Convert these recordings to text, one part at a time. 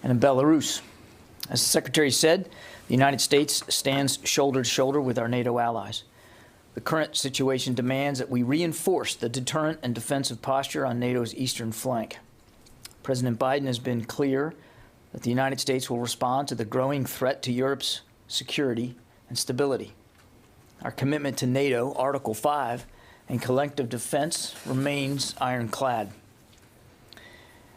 and in Belarus. As the Secretary said, the United States stands shoulder to shoulder with our NATO allies. The current situation demands that we reinforce the deterrent and defensive posture on NATO's eastern flank. President Biden has been clear that the United States will respond to the growing threat to Europe's security and stability. Our commitment to NATO, Article 5, and collective defense remains ironclad.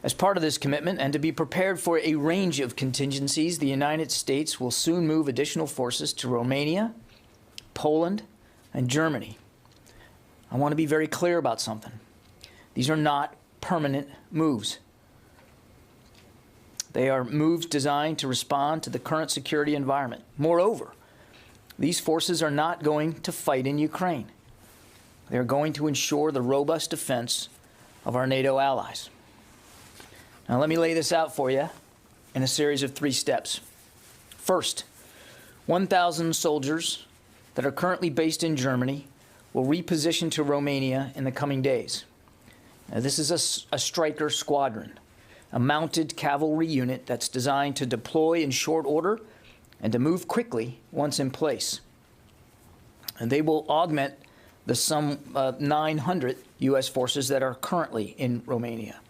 As part of this commitment, and to be prepared for a range of contingencies, the United States will soon move additional forces to Romania, Poland, and Germany. I want to be very clear about something. These are not permanent moves. They are moves designed to respond to the current security environment. Moreover, these forces are not going to fight in Ukraine. They are going to ensure the robust defense of our NATO allies. Now, let me lay this out for you in a series of 3 steps. First, 1,000 soldiers that are currently based in Germany will reposition to Romania in the coming days. Now, this is a Stryker squadron, a mounted cavalry unit that's designed to deploy in short order and to move quickly once in place. And they will augment the some 900 U.S. forces that are currently in Romania.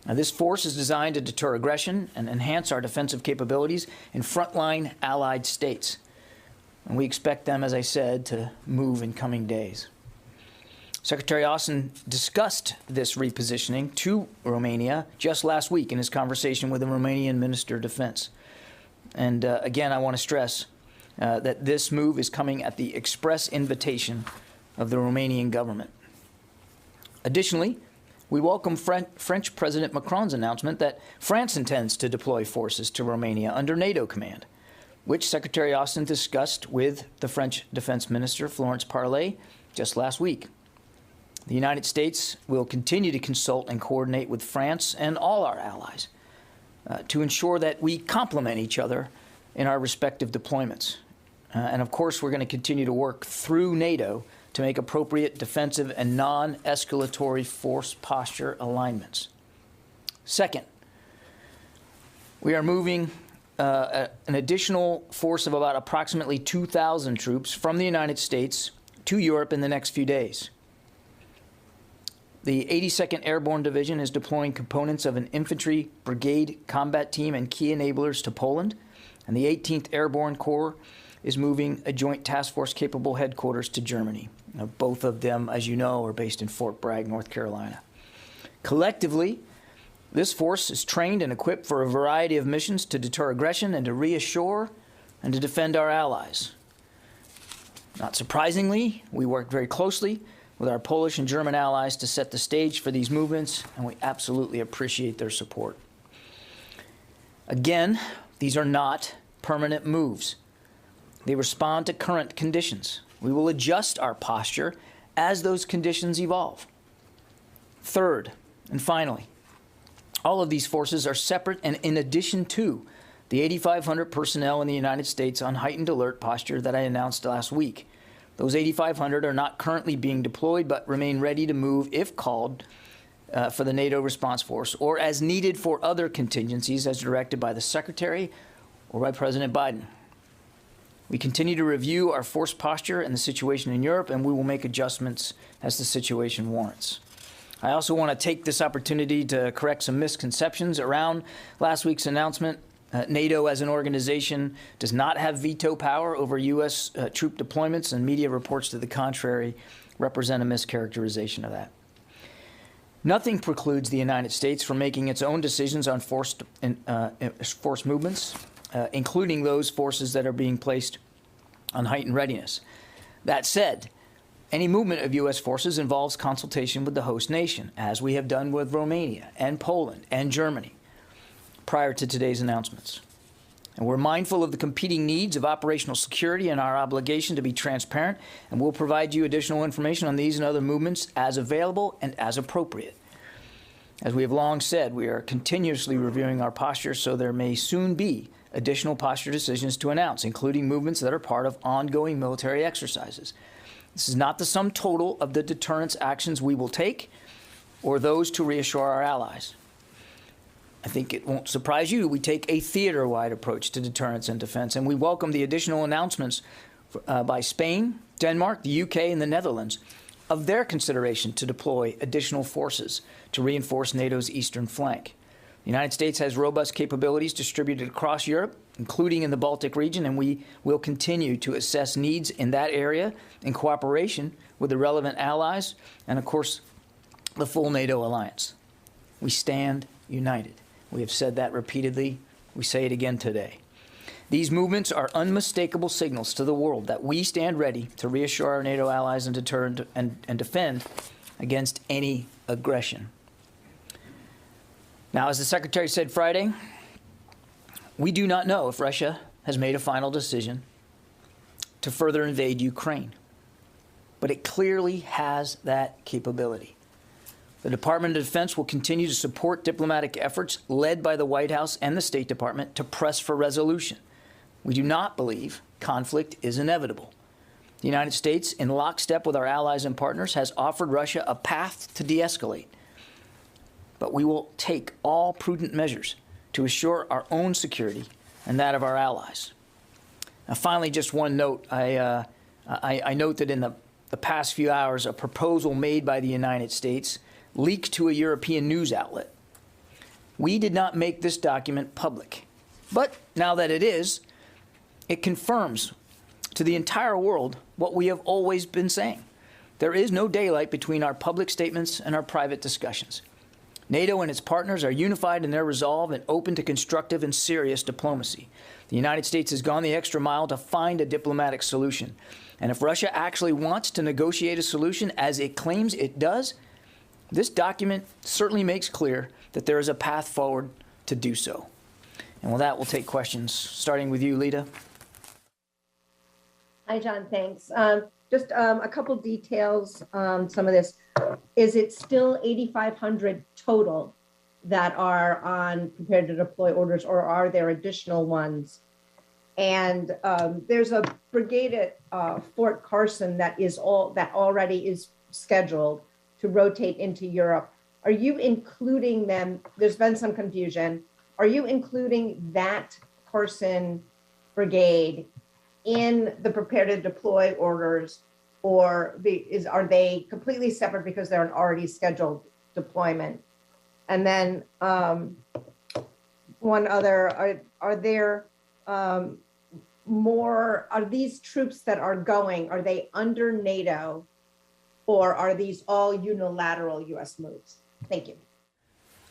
Now, this force is designed to deter aggression and enhance our defensive capabilities in frontline allied states. And we expect them, as I said, to move in coming days. Secretary Austin discussed this repositioning to Romania just last week in his conversation with the Romanian Minister of Defense. And again, I want to stress that this move is coming at the express invitation of the Romanian government. Additionally, we welcome French President Macron's announcement that France intends to deploy forces to Romania under NATO command, which Secretary Austin discussed with the French Defense Minister, Florence Parly, just last week. The United States will continue to consult and coordinate with France and all our allies to ensure that we complement each other in our respective deployments. And of course, we're going to continue to work through NATO to make appropriate defensive and non-escalatory force posture alignments. Second, we are moving an additional force of about approximately 2,000 troops from the United States to Europe in the next few days. The 82nd Airborne Division is deploying components of an infantry brigade combat team and key enablers to Poland, and the 18th Airborne Corps is moving a joint task force capable headquarters to Germany. Now, both of them, as you know, are based in Fort Bragg, North Carolina. Collectively, this force is trained and equipped for a variety of missions to deter aggression and to reassure and to defend our allies. Not surprisingly, we work very closely with our Polish and German allies to set the stage for these movements, and we absolutely appreciate their support. Again, these are not permanent moves. They respond to current conditions. We will adjust our posture as those conditions evolve. Third, and finally, all of these forces are separate and in addition to the 8,500 personnel in the United States on heightened alert posture that I announced last week. Those 8,500 are not currently being deployed, but remain ready to move if called for the NATO response force or as needed for other contingencies as directed by the Secretary or by President Biden. We continue to review our force posture and the situation in Europe, and we will make adjustments as the situation warrants. I also want to take this opportunity to correct some misconceptions around last week's announcement. NATO as an organization does not have veto power over U.S. Troop deployments, and media reports to the contrary represent a mischaracterization of that. Nothing precludes the United States from making its own decisions on force movements, including those forces that are being placed on heightened readiness. That said, any movement of U.S. forces involves consultation with the host nation, as we have done with Romania and Poland and Germany prior to today's announcements. And we're mindful of the competing needs of operational security and our obligation to be transparent, and we'll provide you additional information on these and other movements as available and as appropriate. As we have long said, we are continuously reviewing our posture, so there may soon be additional posture decisions to announce, including movements that are part of ongoing military exercises. This is not the sum total of the deterrence actions we will take or those to reassure our allies. I think it won't surprise you, we take a theater-wide approach to deterrence and defense, and we welcome the additional announcements by Spain, Denmark, the UK, and the Netherlands of their consideration to deploy additional forces to reinforce NATO's eastern flank. The United States has robust capabilities distributed across Europe, including in the Baltic region, and we will continue to assess needs in that area in cooperation with the relevant allies and, of course, the full NATO alliance. We stand united. We have said that repeatedly. We say it again today. These movements are unmistakable signals to the world that we stand ready to reassure our NATO allies and deter and defend against any aggression. Now, as the Secretary said Friday, we do not know if Russia has made a final decision to further invade Ukraine, but it clearly has that capability. The Department of Defense will continue to support diplomatic efforts led by the White House and the State Department to press for resolution. We do not believe conflict is inevitable. The United States, in lockstep with our allies and partners, has offered Russia a path to de-escalate. But we will take all prudent measures to assure our own security and that of our allies. Now, finally, just one note. I note that in the past few hours, a proposal made by the United States leaked to a European news outlet. We did not make this document public. But now that it is, it confirms to the entire world what we have always been saying. There is no daylight between our public statements and our private discussions. NATO and its partners are unified in their resolve and open to constructive and serious diplomacy. The United States has gone the extra mile to find a diplomatic solution. And if Russia actually wants to negotiate a solution, as it claims it does, this document certainly makes clear that there is a path forward to do so. And with that, we'll take questions, starting with you, Lita. Hi, John. Thanks. Just a couple details on some of this. Is it still 8,500 total that are on prepared to deploy orders, or are there additional ones? And there's a brigade at Fort Carson that already is scheduled to rotate into Europe. Are you including them? There's been some confusion. Are you including that Carson brigade in the prepared to deploy orders, or are they completely separate because they're an already scheduled deployment? And then one other, are there more, are these troops that are going, are they under NATO, or are these all unilateral U.S. moves? Thank you.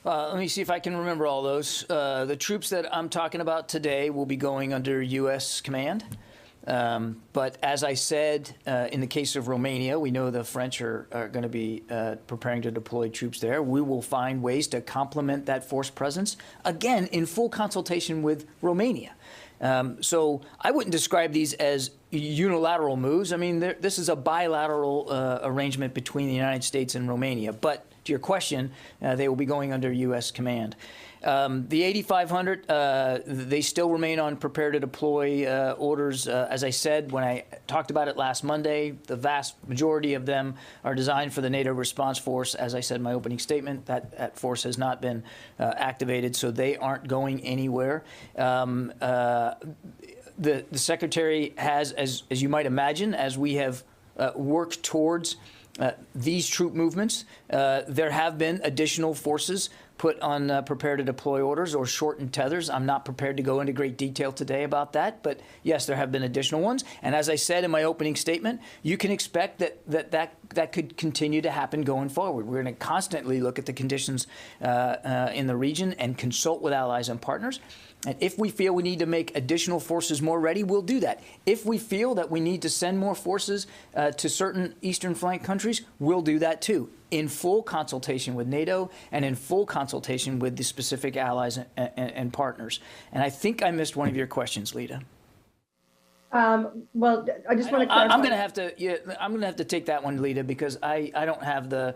Let me see if I can remember all those. The troops that I'm talking about today will be going under U.S. command. But as I said, in the case of Romania, we know the French are going to be preparing to deploy troops there. We will find ways to complement that force presence, again, in full consultation with Romania. So I wouldn't describe these as unilateral moves. I mean, this is a bilateral arrangement between the United States and Romania. But to your question, they will be going under U.S. command. The 8,500, they still remain on prepare to deploy orders. As I said when I talked about it last Monday, the vast majority of them are designed for the NATO response force. As I said in my opening statement, that force has not been activated, so they aren't going anywhere. The Secretary has, as you might imagine, as we have worked towards these troop movements, there have been additional forces put on prepare to deploy orders or shortened tethers. I'm not prepared to go into great detail today about that, but yes, there have been additional ones. And as I said in my opening statement, you can expect that could continue to happen going forward. We're going to constantly look at the conditions in the region and consult with allies and partners. And if we feel we need to make additional forces more ready, we'll do that. If we feel that we need to send more forces to certain eastern flank countries, we'll do that too, in full consultation with NATO and in full consultation with the specific allies and partners. And I think I missed one of your questions, Lita. Well, I just want to clarify. I'm going to have to take that one, Lita, because I don't have the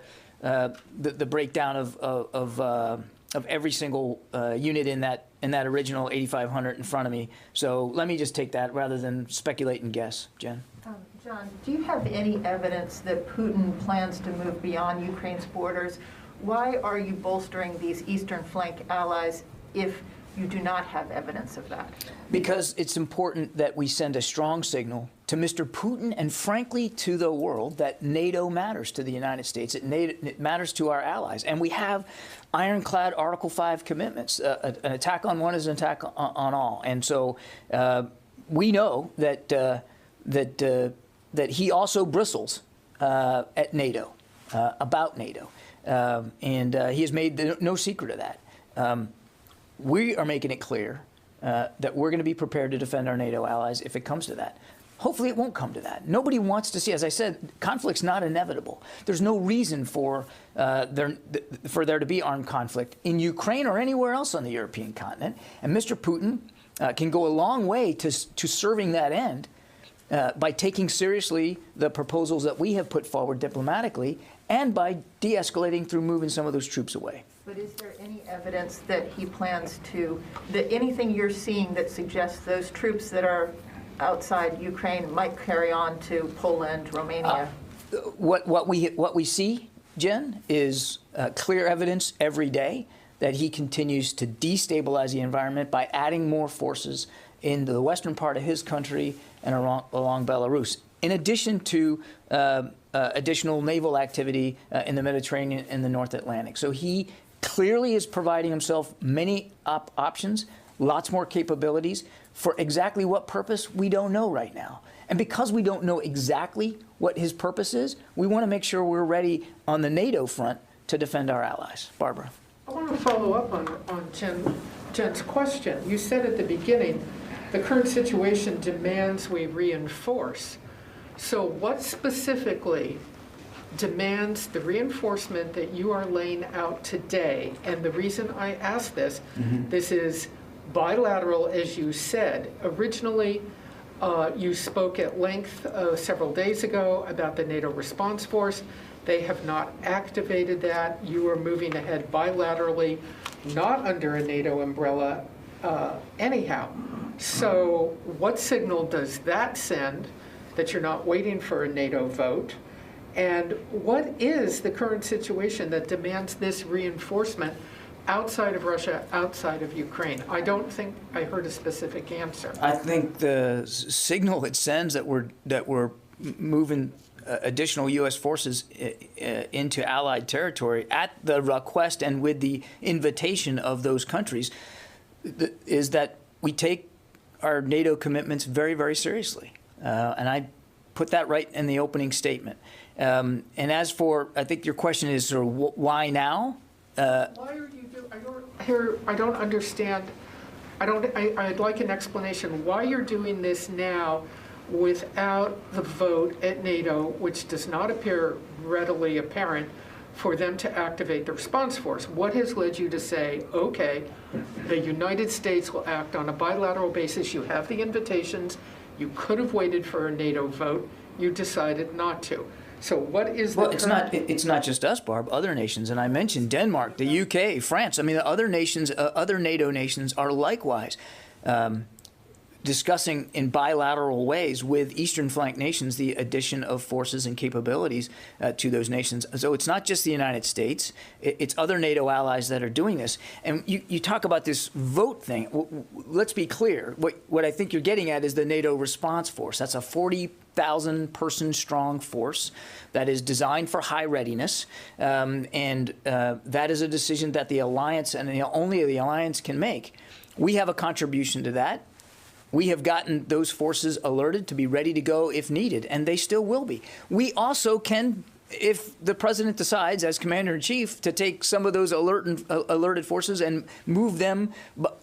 breakdown of every single unit in that original 8,500 in front of me. So let me just take that rather than speculate and guess. Jen? John, do you have any evidence that Putin plans to move beyond Ukraine's borders, Why are you bolstering these eastern flank allies if you do not have evidence of that? Because it's important that we send a strong signal to Mr. Putin and, frankly, to the world that NATO matters to the United States. It matters to our allies. And we have ironclad Article 5 commitments. An attack on one is an attack on all. And so we know that, that he also bristles at NATO, about NATO. And he has made no secret of that. We are making it clear that we're going to be prepared to defend our NATO allies if it comes to that. Hopefully it won't come to that. Nobody wants to see, as I said, conflict's not inevitable. There's no reason for there to be armed conflict in Ukraine or anywhere else on the European continent. And Mr. Putin can go a long way to serving that end by taking seriously the proposals that we have put forward diplomatically and by de-escalating through moving some of those troops away. But is there any evidence that he plans to, that anything you're seeing that suggests those troops that are outside Ukraine might carry on to Poland, Romania? What we see, Jen, is clear evidence every day that he continues to destabilize the environment by adding more forces into the western part of his country and along Belarus, in addition to additional naval activity in the Mediterranean and the North Atlantic. So he clearly is providing himself many options, lots more capabilities. For exactly what purpose, we don't know right now. And because we don't know exactly what his purpose is, we want to make sure we're ready on the NATO front to defend our allies. Barbara. I want to follow up on Jen's question. You said at the beginning, the current situation demands we reinforce. So what specifically demands the reinforcement that you are laying out today? And the reason I ask this, this is bilateral, as you said. Originally, you spoke at length several days ago about the NATO response force. They have not activated that. You are moving ahead bilaterally, not under a NATO umbrella anyhow. So what signal does that send that you're not waiting for a NATO vote? And what is the current situation that demands this reinforcement outside of Russia, outside of Ukraine? I don't think I heard a specific answer. I think the signal it sends that we're moving additional U.S. forces into Allied territory at the request and with the invitation of those countries is that we take our NATO commitments very, very seriously. And I put that right in the opening statement. And as for, I think your question is sort of why now? Why are you doing, I don't understand, I'd like an explanation why you're doing this now without the vote at NATO, which does not appear readily apparent, for them to activate the response force. What has led you to say, okay, the United States will act on a bilateral basis, you have the invitations, you could have waited for a NATO vote, you decided not to. So what is the it's not just us, Barb, other nations, and I mentioned Denmark, the UK, France. I mean, the other nations, other NATO nations are likewise discussing in bilateral ways with Eastern flank nations the addition of forces and capabilities to those nations. So it's not just the United States, it's other NATO allies that are doing this. And you talk about this vote thing. Let's be clear. What I think you're getting at is the NATO response force. That's a 40,000 person strong force that is designed for high readiness. And that is a decision that the alliance and only the alliance can make. We have a contribution to that. We have gotten those forces alerted to be ready to go if needed, and they still will be. We also can, if the president decides, as commander-in-chief, to take some of those alerted forces and move them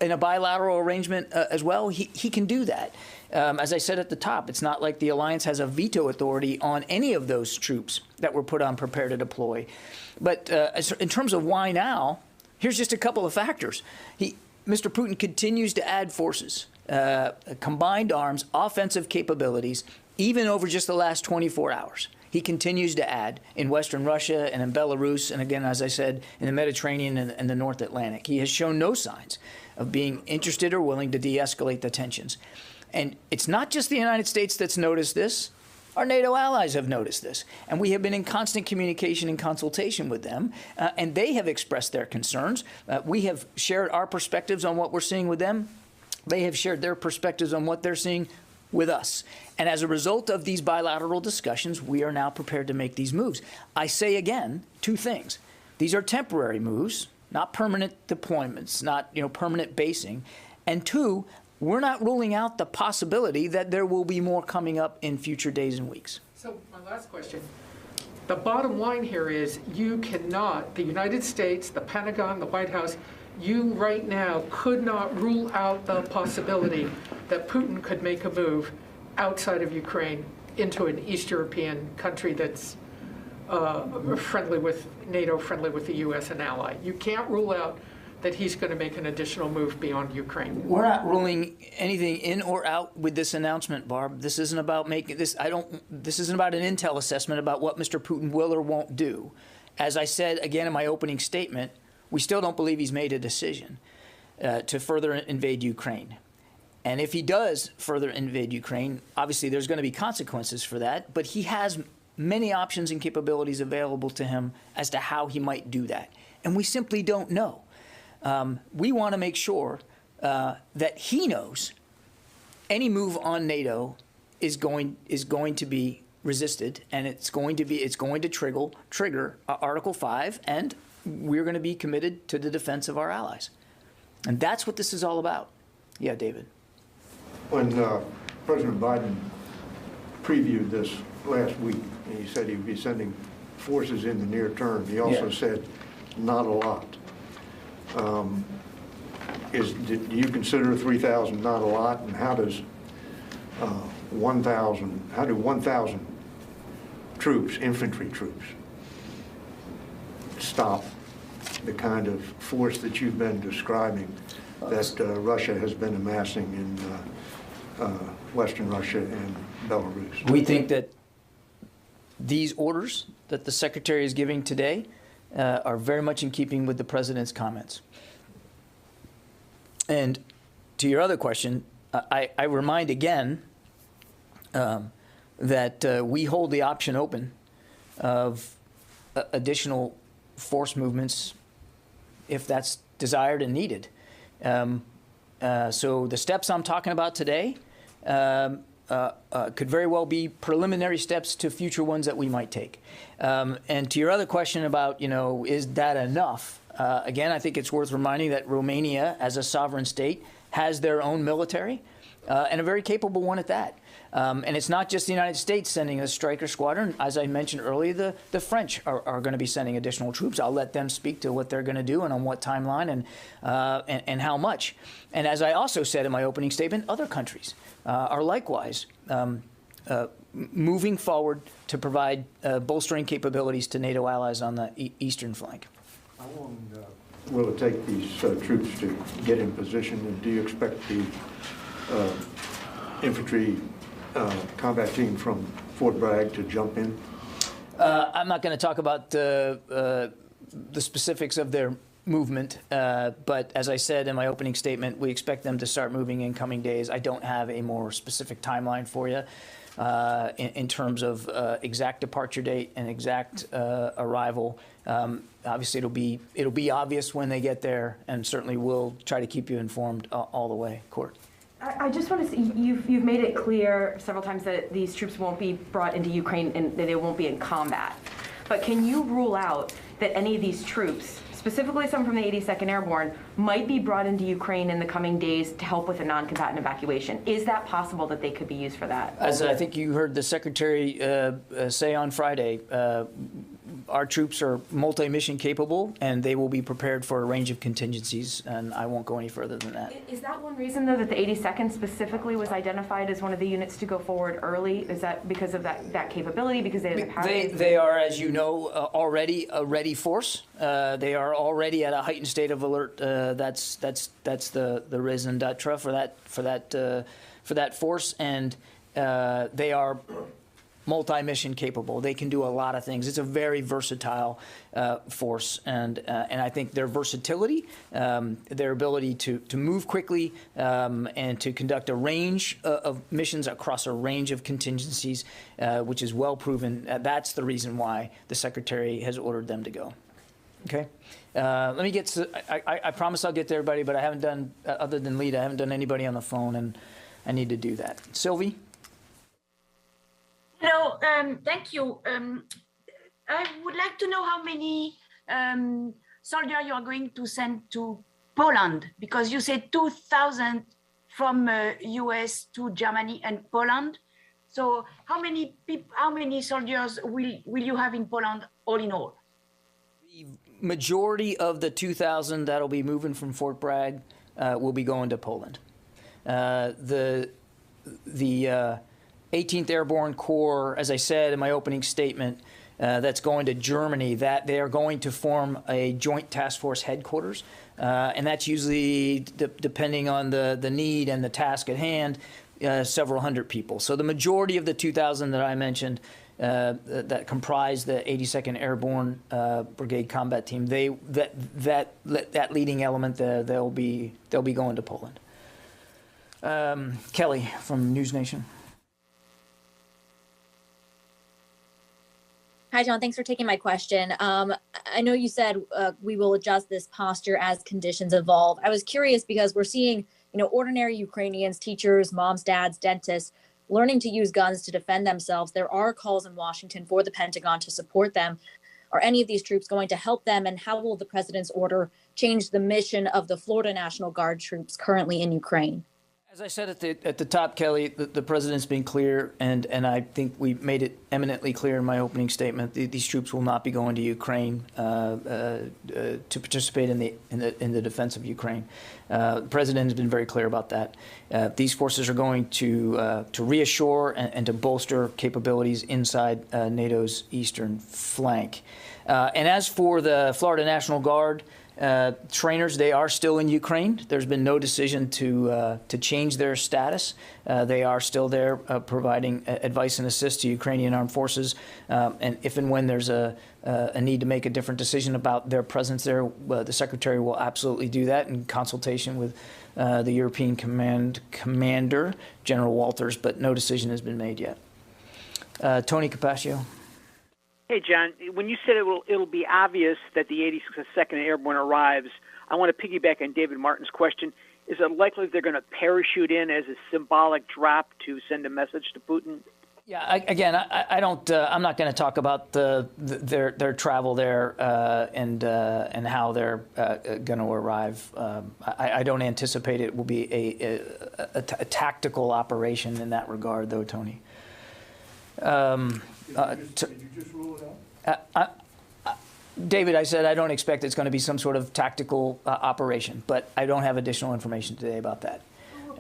in a bilateral arrangement as well, he can do that. As I said at the top, it's not like the alliance has a veto authority on any of those troops that were put on prepare to deploy. But in terms of why now, here's just a couple of factors. Mr. Putin continues to add forces. Combined arms, offensive capabilities, even over just the last 24 hours. He continues to add in Western Russia and in Belarus, and again, as I said, in the Mediterranean and the North Atlantic. He has shown no signs of being interested or willing to de-escalate the tensions. And it's not just the United States that's noticed this. Our NATO allies have noticed this, and we have been in constant communication and consultation with them, and they have expressed their concerns. We have shared our perspectives on what we're seeing with them. They have shared their perspectives on what they're seeing with us. And as a result of these bilateral discussions, we are now prepared to make these moves. I say again, two things. These are temporary moves, not permanent deployments, not permanent basing. And two, we're not ruling out the possibility that there will be more coming up in future days and weeks. So my last question. The bottom line here is you cannot, the United States, the Pentagon, the White House, you right now could not rule out the possibility that Putin could make a move outside of Ukraine into an East European country that's friendly with NATO, friendly with the U.S. and ally. You can't rule out that he's going to make an additional move beyond Ukraine. We're not ruling anything in or out with this announcement, Barb. This isn't about making this. This isn't about an intel assessment about what Mr. Putin will or won't do. As I said again in my opening statement, we still don't believe he's made a decision to further invade Ukraine. And if he does further invade Ukraine, obviously there's going to be consequences for that. But he has many options and capabilities available to him as to how he might do that, and we simply don't know. We want to make sure that he knows any move on NATO is going to be resisted, and it's going to trigger Article 5, and we're going to be committed to the defense of our allies, and that's what this is all about. Yeah, David. When President Biden previewed this last week, and he said he would be sending forces in the near term, he also said not a lot. Do you consider 3,000 not a lot, and how does 1,000 troops, infantry troops, stop the kind of force that you've been describing that Russia has been amassing in Western Russia and Belarus? We think that these orders that the Secretary is giving today are very much in keeping with the President's comments. And to your other question, I remind again that we hold the option open of additional force movements if that's desired and needed. So the steps I'm talking about today could very well be preliminary steps to future ones that we might take. And to your other question about, is that enough? Again, I think it's worth reminding that Romania, as a sovereign state, has their own military, and a very capable one at that. And it's not just the United States sending a Stryker squadron. As I mentioned earlier, the French are going to be sending additional troops. I'll let them speak to what they're going to do and on what timeline and how much. And as I also said in my opening statement, other countries are likewise moving forward to provide bolstering capabilities to NATO allies on the eastern flank. How long will it take these troops to get in position, and do you expect the infantry combat team from Fort Bragg to jump in? I'm not going to talk about the specifics of their movement, but as I said in my opening statement, we expect them to start moving in coming days. I don't have a more specific timeline for you in terms of exact departure date and exact arrival. Obviously, it'll be obvious when they get there, and certainly we'll try to keep you informed all the way. Court. I just want to say, you've made it clear several times that these troops won't be brought into Ukraine and that they won't be in combat. But can you rule out that any of these troops, specifically some from the 82nd Airborne, might be brought into Ukraine in the coming days to help with a non-combatant evacuation? Is that possible that they could be used for that? As I think you heard the Secretary say on Friday, our troops are multi-mission capable, and they will be prepared for a range of contingencies, and I won't go any further than that. Is that one reason, though, that the 82nd specifically was identified as one of the units to go forward early? Is that because of that capability, because they have the power? They are, as you know, already a ready force. They are already at a heightened state of alert. That's the raison d'etre for that force, and they are multi-mission capable. They can do a lot of things. It's a very versatile force, and I think their versatility, their ability to move quickly, and to conduct a range of missions across a range of contingencies, which is well proven. That's the reason why the Secretary has ordered them to go. Okay. Let me get to, I promise I'll get to everybody, but I haven't done, other than Lita, I haven't done anybody on the phone, and I need to do that. Sylvie? Hello, thank you. I would like to know how many soldiers you are going to send to Poland, because you said 2,000 from US to Germany and Poland. So how many soldiers will you have in Poland all in all? The majority of the 2,000 that'll be moving from Fort Bragg will be going to Poland. The 18th Airborne Corps, as I said in my opening statement, that's going to Germany, that they are going to form a joint task force headquarters. And that's usually, depending on the need and the task at hand, several hundred people. So the majority of the 2,000 that I mentioned that comprise the 82nd Airborne Brigade Combat Team, that leading element, they'll be going to Poland. Kelly from News Nation. Hi, John. Thanks for taking my question. I know you said we will adjust this posture as conditions evolve. I was curious because we're seeing, ordinary Ukrainians, teachers, moms, dads, dentists, learning to use guns to defend themselves. There are calls in Washington for the Pentagon to support them. Are any of these troops going to help them? And how will the president's order change the mission of the Florida National Guard troops currently in Ukraine? As I said at the top, Kelly, the president's been clear, and I think we made it eminently clear in my opening statement. These troops will not be going to Ukraine to participate in the defense of Ukraine. The president has been very clear about that. These forces are going to reassure and to bolster capabilities inside NATO's eastern flank. And as for the Florida National Guard, trainers, they are still in Ukraine. There's been no decision to change their status. They are still there providing advice and assist to Ukrainian armed forces. And if and when there's a need to make a different decision about their presence there, the Secretary will absolutely do that in consultation with the European Commander, General Walters, but no decision has been made yet. Tony Capaccio. Hey, John, when you said it'll be obvious that the 82nd Airborne arrives, I want to piggyback on David Martin's question. Is it likely that they're going to parachute in as a symbolic drop to send a message to Putin? Yeah, I don't. I'm not going to talk about their travel there and how they're going to arrive. I don't anticipate it will be a tactical operation in that regard, though, Tony. Did you just rule it out? David, I said I don't expect it's going to be some sort of tactical operation, but I don't have additional information today about that.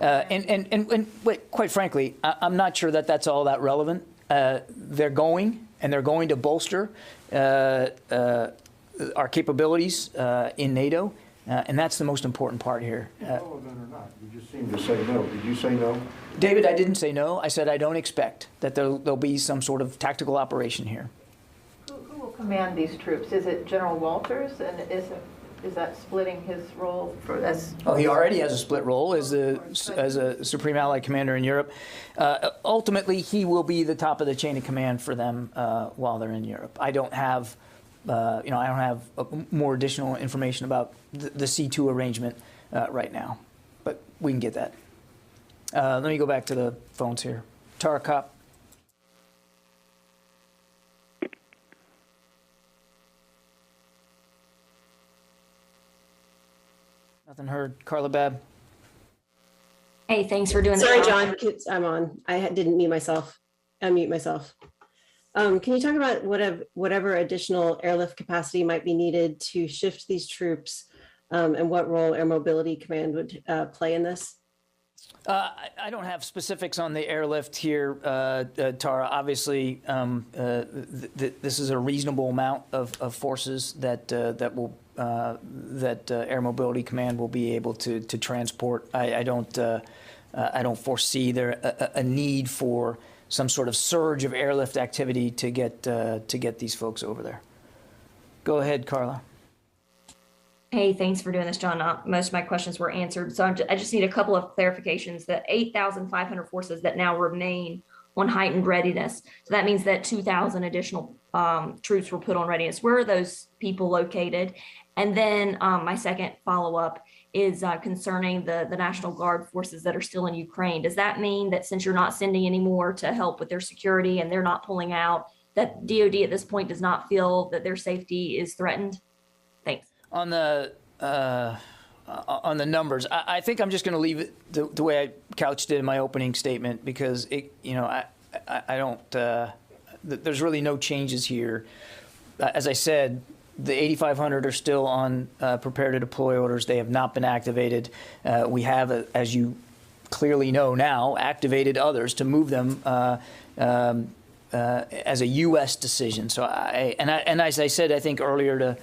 And quite frankly, I'm not sure that that's all that relevant. They're going to bolster our capabilities in NATO, and that's the most important part here. Relevant or not? You just seemed to say no. Did you say no? David, I didn't say no. I said I don't expect that there'll be some sort of tactical operation here. Who will command these troops? Is it General Walters, and is that splitting his role as? Oh, he already has a split role as a Supreme Allied Commander in Europe. Ultimately, he will be the top of the chain of command for them while they're in Europe. I don't have, I don't have more additional information about the C2 arrangement right now, but we can get that. Let me go back to the phones here. Tara Kopp. Nothing heard. Carla Babb. Hey, thanks for doing this. Sorry, John. I'm on. I didn't mute myself. Unmute myself. Can you talk about whatever additional airlift capacity might be needed to shift these troops, and what role Air Mobility Command would play in this? I don't have specifics on the airlift here, Tara. Obviously, this is a reasonable amount of forces that Air Mobility Command will be able to transport. I don't foresee there a need for some sort of surge of airlift activity to get these folks over there. Go ahead, Carla. Hey, thanks for doing this, John. Most of my questions were answered. So I just need a couple of clarifications. The 8,500 forces that now remain on heightened readiness. So that means that 2,000 additional troops were put on readiness. Where are those people located? And then my second follow-up is concerning the National Guard forces that are still in Ukraine. Does that mean that since you're not sending any more to help with their security and they're not pulling out, that DoD at this point does not feel that their safety is threatened? Thanks. On the numbers, I think I'm just going to leave it the way I couched it in my opening statement, because I don't. There's really no changes here. As I said, the 8,500 are still on prepare to deploy orders. They have not been activated. We have, as you clearly know now, activated others to move them as a U.S. decision. So and as I said, I think earlier to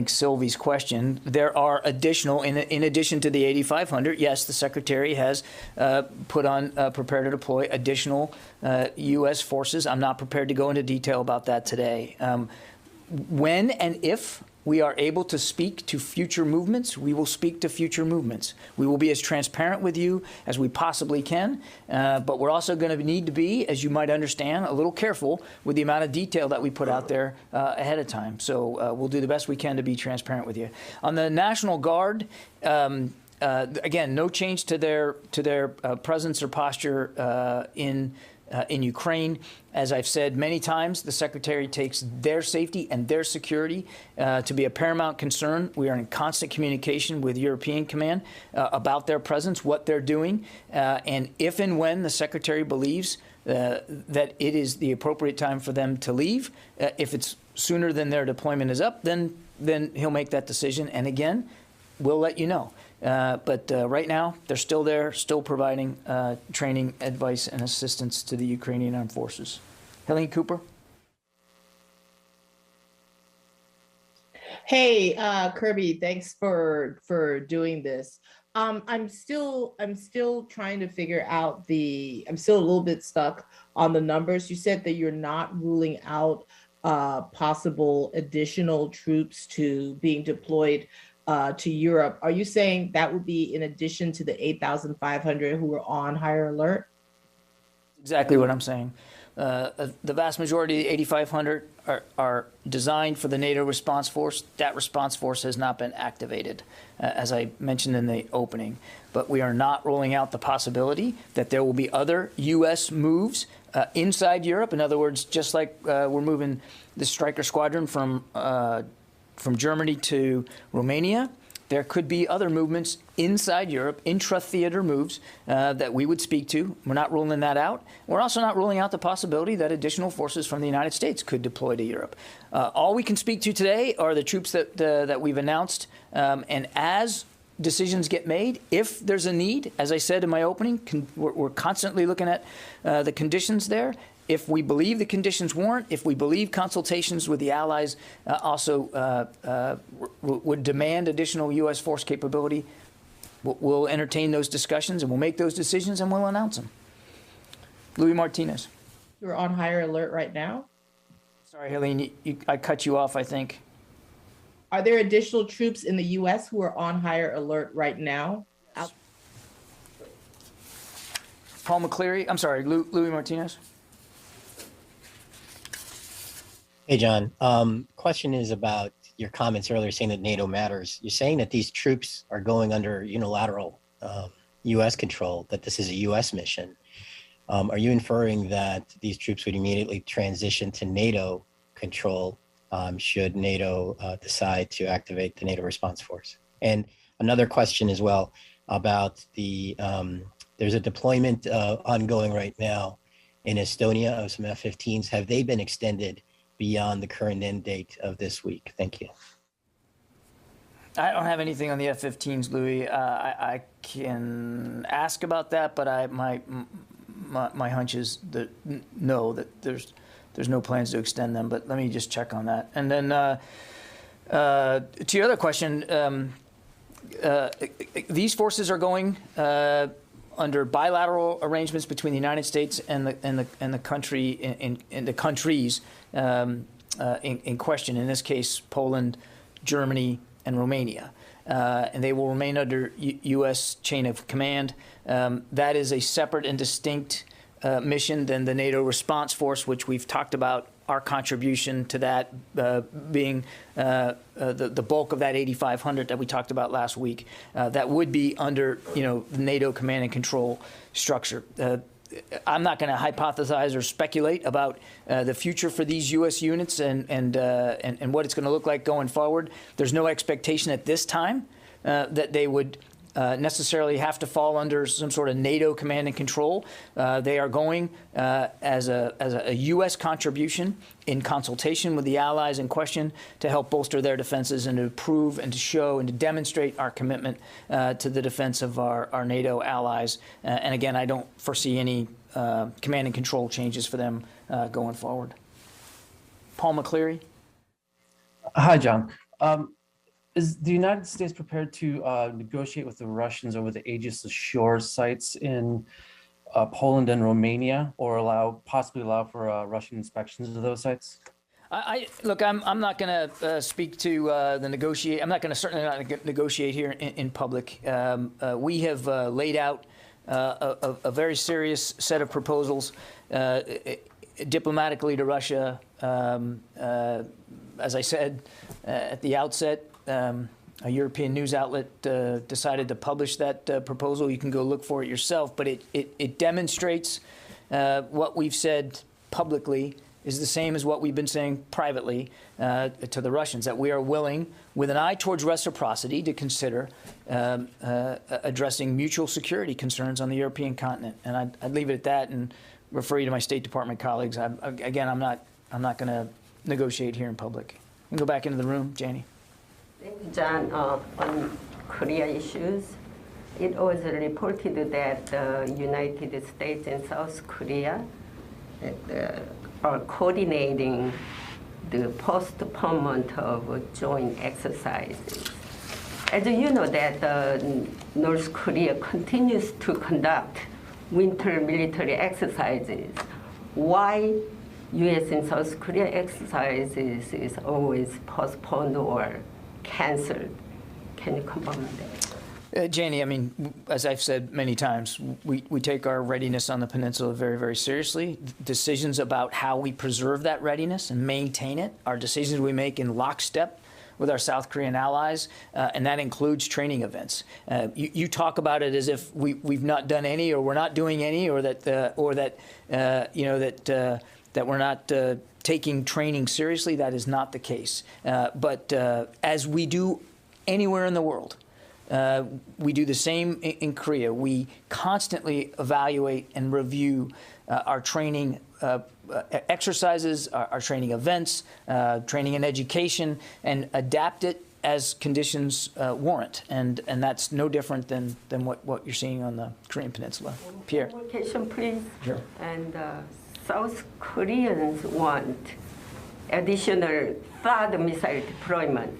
Sylvie's question, there are additional, in addition to the 8,500, yes, the Secretary has put on prepare to deploy additional U.S. forces. I'm not prepared to go into detail about that today. When and if we are able to speak to future movements, we will speak to future movements. We will be as transparent with you as we possibly can, but we're also going to need to be, as you might understand, a little careful with the amount of detail that we put out there ahead of time. So we'll do the best we can to be transparent with you. On the National Guard, again, no change to their presence or posture in Ukraine. As I've said many times, the Secretary takes their safety and their security to be a paramount concern. We are in constant communication with European Command about their presence, what they're doing, and if and when the Secretary believes that it is the appropriate time for them to leave, if it's sooner than their deployment is up, then he'll make that decision. And again, we'll let you know. But right now, they're still there, still providing training, advice, and assistance to the Ukrainian armed forces. Helene Cooper. Hey, Kirby, thanks for doing this. I'm still trying to figure out I'm still a little bit stuck on the numbers. You said that you're not ruling out possible additional troops to being deployed to Europe. Are you saying that would be in addition to the 8,500 who are on higher alert? Exactly what I'm saying. The vast majority of the 8,500 are designed for the NATO response force. That response force has not been activated, as I mentioned in the opening. But we are not ruling out the possibility that there will be other U.S. moves inside Europe. In other words, just like we're moving the Stryker Squadron from Germany to Romania, there could be other movements inside Europe, intra-theater moves that we would speak to. We're not ruling that out. We're also not ruling out the possibility that additional forces from the United States could deploy to Europe. All we can speak to today are the troops that we've announced. And as decisions get made, if there's a need, as I said in my opening, we're constantly looking at the conditions there. If we believe the conditions warrant, if we believe consultations with the allies also would demand additional U.S. force capability, we'll entertain those discussions and we'll make those decisions and we'll announce them. Louis Martinez. You're on higher alert right now? Sorry, Helene, I cut you off, I think. Are there additional troops in the U.S. who are on higher alert right now? Paul McCleary. I'm sorry, Louis Martinez. Hey, John. Question is about your comments earlier saying that NATO matters. You're saying that these troops are going under unilateral U.S. control, that this is a U.S. mission. Are you inferring that these troops would immediately transition to NATO control should NATO decide to activate the NATO response force? And another question as well about there's a deployment ongoing right now in Estonia of some F-15s. Have they been extended beyond the current end date of this week? Thank you. I don't have anything on the F-15s, Louis. I can ask about that, but my hunch is that no, that there's no plans to extend them. But let me just check on that. And then to your other question, these forces are going under bilateral arrangements between the United States and the country in the countries in question. In this case, Poland, Germany, and Romania. And they will remain under U.S. chain of command. That is a separate and distinct mission than the NATO response force, which we've talked about our contribution to that being the bulk of that 8,500 that we talked about last week. That would be under, the NATO command and control structure. I'm not going to hypothesize or speculate about the future for these U.S. units and what it's going to look like going forward. There's no expectation at this time that they would necessarily have to fall under some sort of NATO command and control. They are going as a U.S. contribution in consultation with the allies in question to help bolster their defenses and to prove and to show and to demonstrate our commitment to the defense of our NATO allies. And again, I don't foresee any command and control changes for them going forward. Paul McCleary. Hi, John. Is the United States prepared to negotiate with the Russians over the Aegis Ashore sites in Poland and Romania, or possibly allow for Russian inspections of those sites? Look, I'm not going to speak to the negotiate. I'm not going to certainly not negotiate here in public. We have laid out a very serious set of proposals diplomatically to Russia. As I said at the outset, a European news outlet decided to publish that proposal. You can go look for it yourself, but it demonstrates what we've said publicly is the same as what we've been saying privately to the Russians, that we are willing, with an eye towards reciprocity, to consider addressing mutual security concerns on the European continent. And I'd leave it at that and refer you to my State Department colleagues. Again, I'm not going to negotiate here in public. You can go back into the room, Janie. Thank you, John. On Korea issues, it was reported that the United States and South Korea are coordinating the postponement of joint exercises. As you know, that North Korea continues to conduct winter military exercises. Why U.S. and South Korea exercises is always postponed or canceled? Can you confirm that? Janie, I mean, as I've said many times, we take our readiness on the peninsula very, very seriously. Decisions about how we preserve that readiness and maintain it are decisions we make in lockstep with our South Korean allies, and that includes training events. You talk about it as if we've not done any, or we're not doing any, or that we're not taking training seriously. That is not the case. But as we do anywhere in the world, we do the same in Korea. We constantly evaluate and review our training exercises, our training events, training and education, and adapt it as conditions warrant. And that's no different than what you're seeing on the Korean Peninsula. Pierre. One question, please. Sure. And South Koreans want additional THAAD missile deployment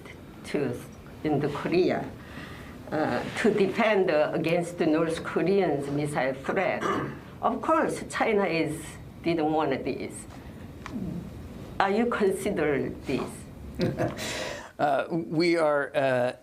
in the Korea to defend against the North Koreans' missile threat. Of course, China didn't want this. Are you considering this? We are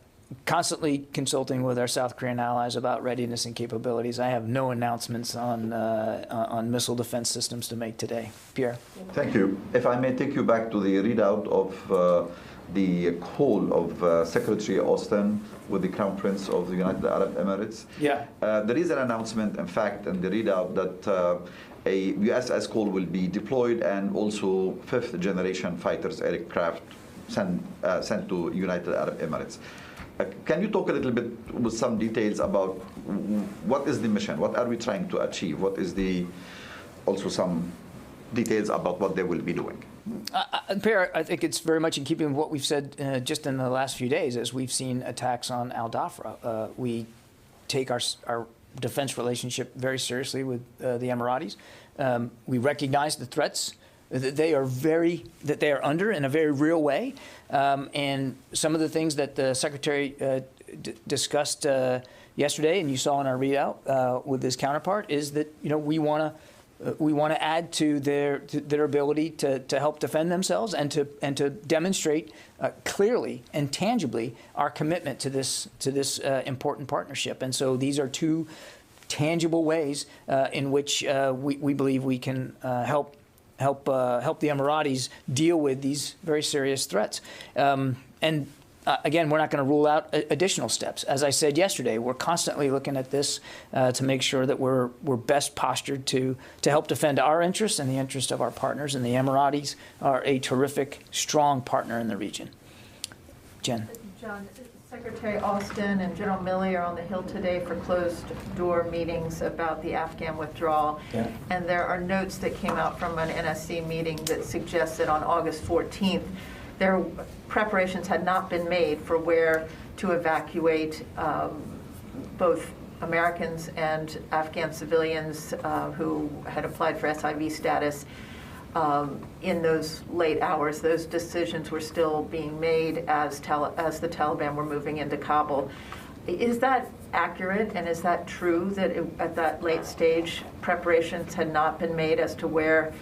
constantly consulting with our South Korean allies about readiness and capabilities. I have no announcements on missile defense systems to make today. Pierre. Thank you. If I may take you back to the readout of the call of Secretary Austin with the Crown Prince of the United Arab Emirates. Yeah. There is an announcement, in fact, in the readout that a USS Cole will be deployed, and also fifth-generation fighters aircraft sent to United Arab Emirates. Can you talk a little bit with some details about what is the mission? What are we trying to achieve? What is also some details about what they will be doing? Pierre, I think it's very much in keeping with what we've said just in the last few days as we've seen attacks on Al Dhafra. We take our defense relationship very seriously with the Emiratis. We recognize the threats that they are under in a very real way, and some of the things that the Secretary discussed yesterday, and you saw in our readout with his counterpart, is that we want to add to their ability to help defend themselves and to demonstrate clearly and tangibly our commitment to this important partnership. And so these are two tangible ways in which we believe we can help the Emiratis deal with these very serious threats. Again, we're not going to rule out additional steps. As I said yesterday, we're constantly looking at this to make sure that we're best postured to help defend our interests and the interests of our partners. And the Emiratis are a terrific, strong partner in the region. Jen. John, Secretary Austin and General Milley are on the Hill today for closed-door meetings about the Afghan withdrawal. Yeah. And there are notes that came out from an NSC meeting that suggests that on August 14th, their preparations had not been made for where to evacuate both Americans and Afghan civilians who had applied for SIV status in those late hours. Those decisions were still being made as the Taliban were moving into Kabul. Is that accurate, and is that true that at that late stage preparations had not been made as to where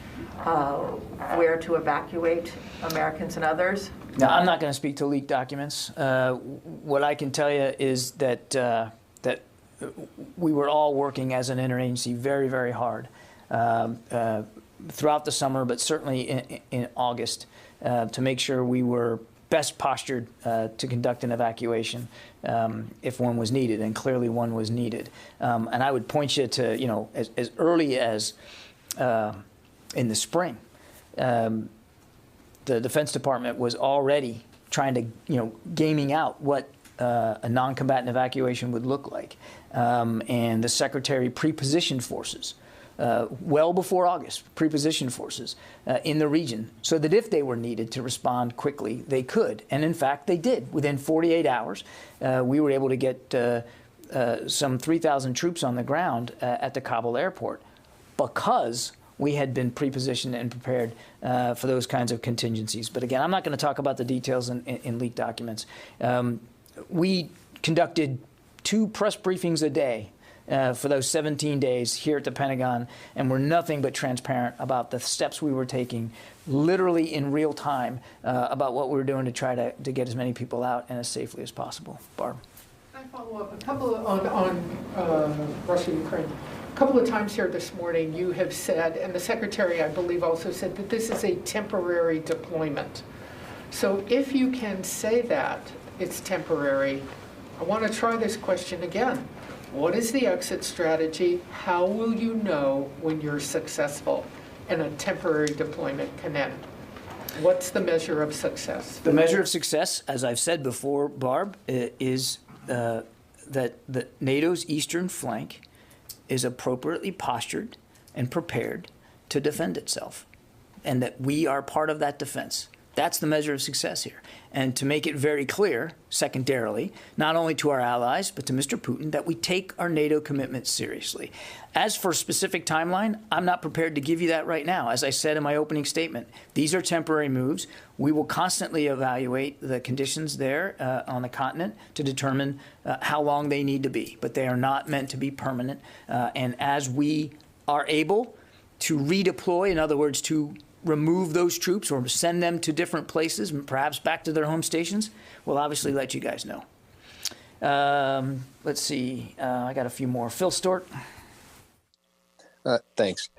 to evacuate Americans and others? Now, I'm not going to speak to leaked documents. What I can tell you is that we were all working as an interagency very, very hard throughout the summer, but certainly in August, to make sure we were best postured to conduct an evacuation if one was needed, and clearly one was needed. And I would point you to, as early as in the spring, the Defense Department was already trying to, gaming out what a non-combatant evacuation would look like. And the Secretary pre-positioned forces well before August, pre-positioned forces in the region so that if they were needed to respond quickly, they could. And in fact, they did. Within 48 hours, we were able to get some 3,000 troops on the ground at the Kabul airport because we had been pre-positioned and prepared for those kinds of contingencies. But again, I'm not going to talk about the details in leaked documents. We conducted 2 press briefings a day for those 17 days here at the Pentagon, and we're nothing but transparent about the steps we were taking, literally in real time, about what we were doing to try to get as many people out and as safely as possible. Barb. Can I follow up a couple on Russia, Ukraine? A couple of times here this morning you have said, and the Secretary I believe also said, that this is a temporary deployment. So if you can say that it's temporary, I want to try this question again. What is the exit strategy? How will you know when you're successful and a temporary deployment can end? What's the measure of success? The measure of success, as I've said before, Barb, is that NATO's eastern flank is appropriately postured and prepared to defend itself, and that we are part of that defense. That's the measure of success here. And to make it very clear, secondarily, not only to our allies, but to Mr. Putin, that we take our NATO commitment seriously. As for a specific timeline, I'm not prepared to give you that right now. As I said in my opening statement, these are temporary moves. We will constantly evaluate the conditions there on the continent to determine how long they need to be. But they are not meant to be permanent. And as we are able to redeploy, in other words, to remove those troops or send them to different places, perhaps back to their home stations, we'll obviously let you guys know. Let's see. I got a few more. Phil Stort. Thanks.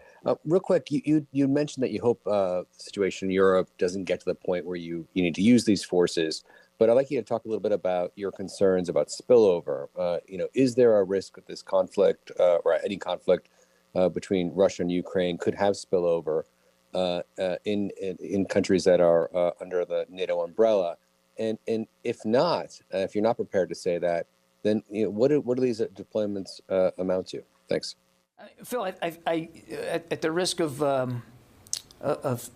Real quick, you mentioned that you hope the situation in Europe doesn't get to the point where you need to use these forces. But I'd like you to talk a little bit about your concerns about spillover. Is there a risk that this conflict or any conflict between Russia and Ukraine could have spillover in countries that are under the NATO umbrella, and if not, if you're not prepared to say that, then what do these deployments amount to? Thanks. Phil, I at the risk of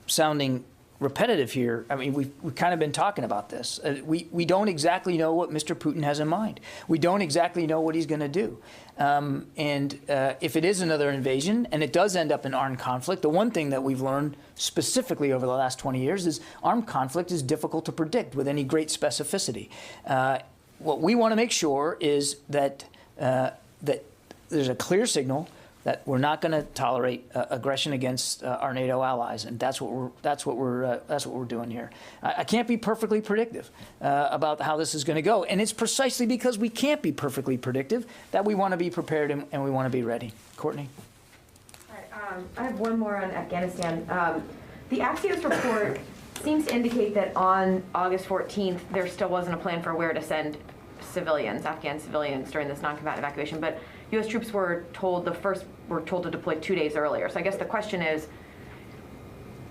sounding repetitive here, I mean, we've kind of been talking about this. We don't exactly know what Mr. Putin has in mind. We don't exactly know what he's going to do. And if it is another invasion, and it does end up in armed conflict, the one thing that we've learned specifically over the last 20 years is armed conflict is difficult to predict with any great specificity. what we want to make sure is that that there's a clear signal that we're not going to tolerate aggression against our NATO allies, and that's what we're doing here. I can't be perfectly predictive about how this is going to go, and it's precisely because we can't be perfectly predictive that we want to be prepared and we want to be ready. Courtney. I have one more on Afghanistan. The Axios report seems to indicate that on August 14th, there still wasn't a plan for where to send civilians, Afghan civilians, during this non-combatant evacuation, but U.S. troops were told to deploy 2 days earlier. So I guess the question is,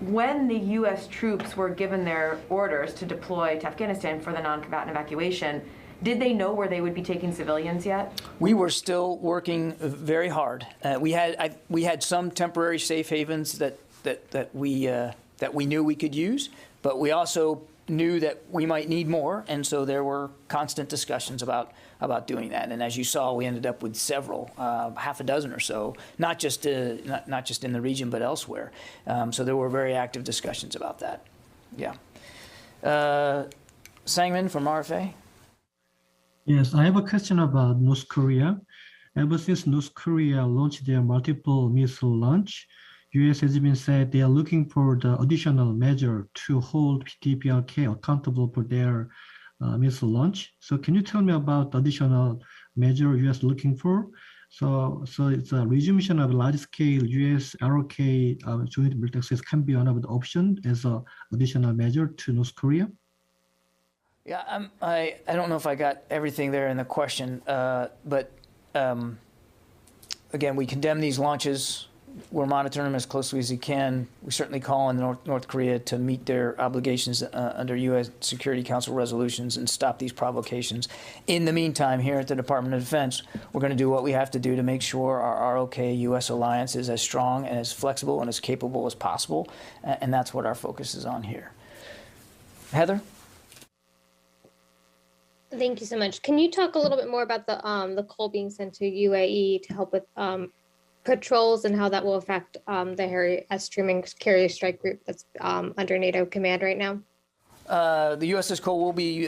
when the U.S. troops were given their orders to deploy to Afghanistan for the non-combatant evacuation, did they know where they would be taking civilians yet? We were still working very hard. We had some temporary safe havens that we knew we could use, but we also knew that we might need more, and so there were constant discussions about doing that. And as you saw, we ended up with several, half a dozen or so, not just in the region but elsewhere. So there were very active discussions about that. Yeah. Sangman from RFA. Yes, I have a question about North Korea. Ever since North Korea launched their multiple missile launch, U.S. has been said they are looking for the additional measure to hold DPRK accountable for their missile launch. So can you tell me about the additional measure U.S. looking for? So it's a resumption of large-scale U.S. ROK joint military exercise can be one of the options as an additional measure to North Korea? Yeah, I don't know if I got everything there in the question, but again, we condemn these launches. We're monitoring them as closely as we can. We certainly call on North Korea to meet their obligations under U.S. Security Council resolutions and stop these provocations. In the meantime, here at the Department of Defense, we're going to do what we have to do to make sure our ROK U.S. alliance is as strong and as flexible and as capable as possible, and that's what our focus is on here. Heather? Thank you so much. Can you talk a little bit more about the coal being sent to UAE to help with patrols and how that will affect the Harry S. Truman Carrier Strike Group that's under NATO command right now? The USS Cole will be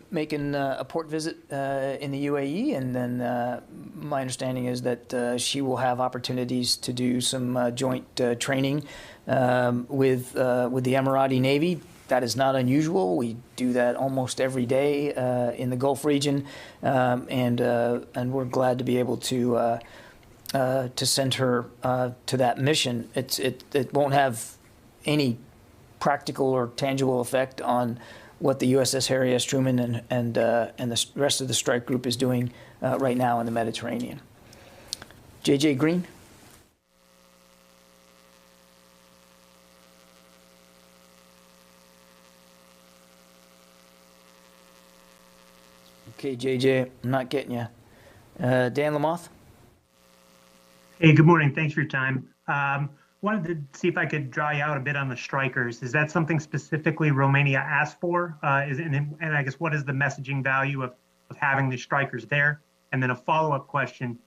making a port visit in the UAE, and then my understanding is that she will have opportunities to do some joint training with the Emirati Navy. That is not unusual. We do that almost every day in the Gulf region, and we're glad to be able to send her to that mission. It won't have any practical or tangible effect on what the USS Harry S. Truman and the rest of the strike group is doing right now in the Mediterranean. J.J. Green. Okay, JJ, I'm not getting you. Dan Lamoth? Hey, good morning. Thanks for your time. Wanted to see if I could draw you out a bit on the strikers. Is that something specifically Romania asked for? And I guess what is the messaging value of having the strikers there? And then a follow-up question.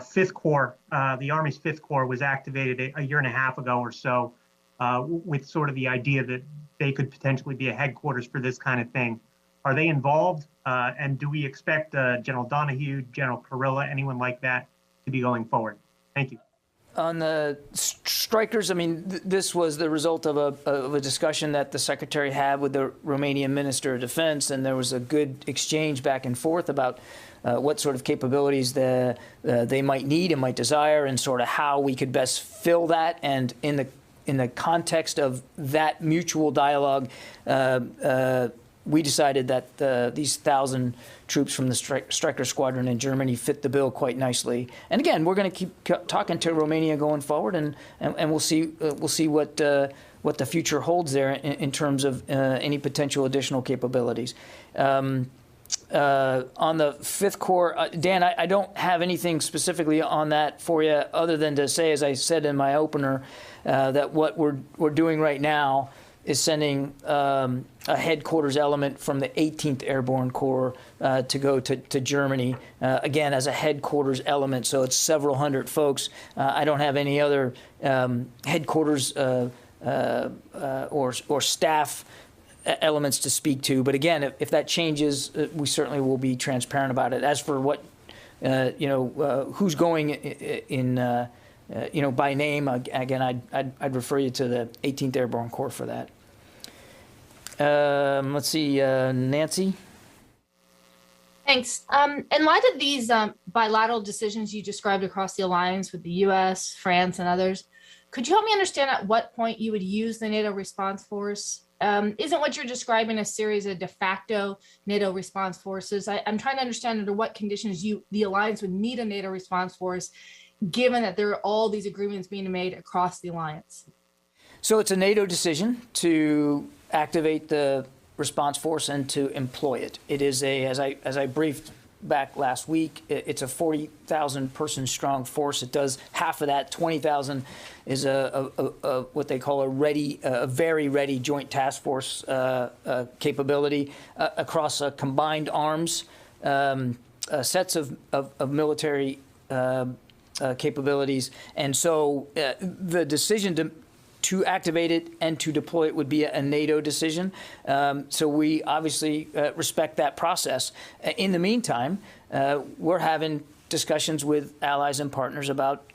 Fifth Corps, the Army's Fifth Corps was activated a year and a half ago or so with sort of the idea that they could potentially be a headquarters for this kind of thing. Are they involved? And do we expect General Donahue, General Kurilla, anyone like that to be going forward? Thank you. On the strikers, I mean, this was the result of a discussion that the Secretary had with the Romanian Minister of Defense, and there was a good exchange back and forth about what sort of capabilities they might need and might desire, and sort of how we could best fill that. And in the context of that mutual dialogue, we decided that these 1,000 troops from the Stryker Squadron in Germany fit the bill quite nicely. And again, we're going to keep talking to Romania going forward, and we'll see what the future holds there in terms of any potential additional capabilities. On the Fifth Corps, Dan, I don't have anything specifically on that for you, other than to say, as I said in my opener, that what we're doing right now is sending a headquarters element from the 18th Airborne Corps to go to Germany, again, as a headquarters element. So it's several hundred folks. I don't have any other headquarters or staff elements to speak to. But again, if that changes, we certainly will be transparent about it. As for what, who's going in, by name, again, I'd refer you to the 18th Airborne Corps for that. Let's see, Nancy. Thanks. In light of these bilateral decisions you described across the alliance with the U.S., France, and others, could you help me understand at what point you would use the NATO response force? Isn't what you're describing a series of de facto NATO response forces? I'm trying to understand under what conditions the alliance would need a NATO response force, given that there are all these agreements being made across the alliance. So it's a NATO decision to activate the response force and to employ it. It is as I briefed back last week, it's a 40,000 person strong force. It does half of that. 20,000 is a what they call a very ready joint task force capability across combined arms, sets of military capabilities. And so the decision to activate it and to deploy it would be a NATO decision. So we obviously respect that process. In the meantime, we're having discussions with allies and partners about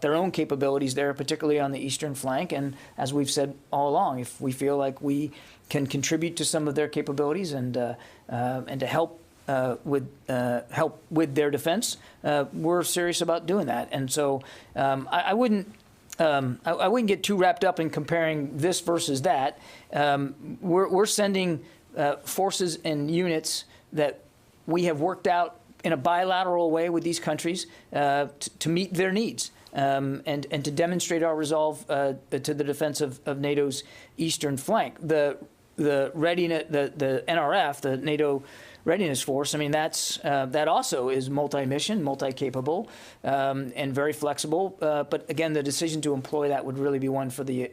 their own capabilities there, particularly on the eastern flank. And as we've said all along, if we feel like we can contribute to some of their capabilities and to help with their defense, we're serious about doing that. And so I wouldn't get too wrapped up in comparing this versus that. We're sending forces and units that we have worked out in a bilateral way with these countries to meet their needs and to demonstrate our resolve to the defense of NATO's eastern flank. The readiness, the NRF, the NATO Readiness Force, I mean, that also is multi-mission, multi-capable, and very flexible. But again, the decision to employ that would really be one for the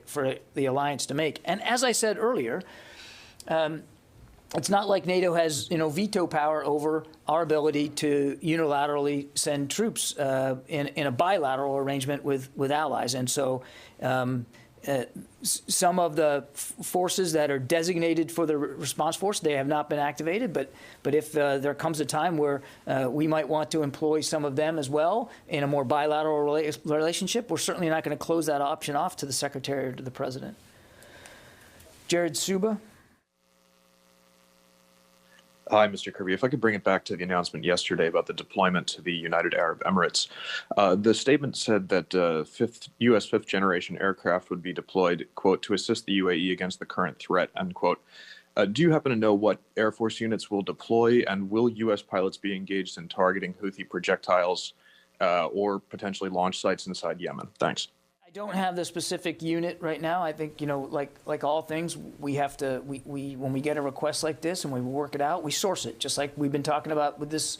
alliance to make. And as I said earlier, it's not like NATO has veto power over our ability to unilaterally send troops in a bilateral arrangement with allies. And so some of the forces that are designated for the response force, they have not been activated. But if there comes a time where we might want to employ some of them as well in a more bilateral relationship, we're certainly not going to close that option off to the Secretary or to the President. Jared Suba. Hi, Mr. Kirby. If I could bring it back to the announcement yesterday about the deployment to the United Arab Emirates. The statement said that U.S. fifth-generation aircraft would be deployed, quote, to assist the UAE against the current threat, unquote. Do you happen to know what Air Force units will deploy, and will U.S. pilots be engaged in targeting Houthi projectiles or potentially launch sites inside Yemen? Thanks. I don't have the specific unit right now. I think, like all things, we have to, when we get a request like this and we work it out, we source it, just like we've been talking about with this,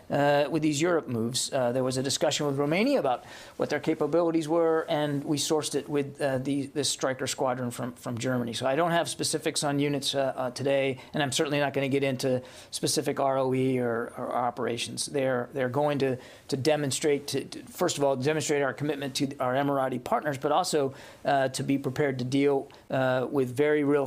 with these Europe moves. There was a discussion with Romania about what their capabilities were, and we sourced it with this Stryker squadron from Germany. So I don't have specifics on units today, and I'm certainly not going to get into specific ROE or operations. They're going to demonstrate, first of all, demonstrate our commitment to our Emirati partners, but also to be prepared to deal with very real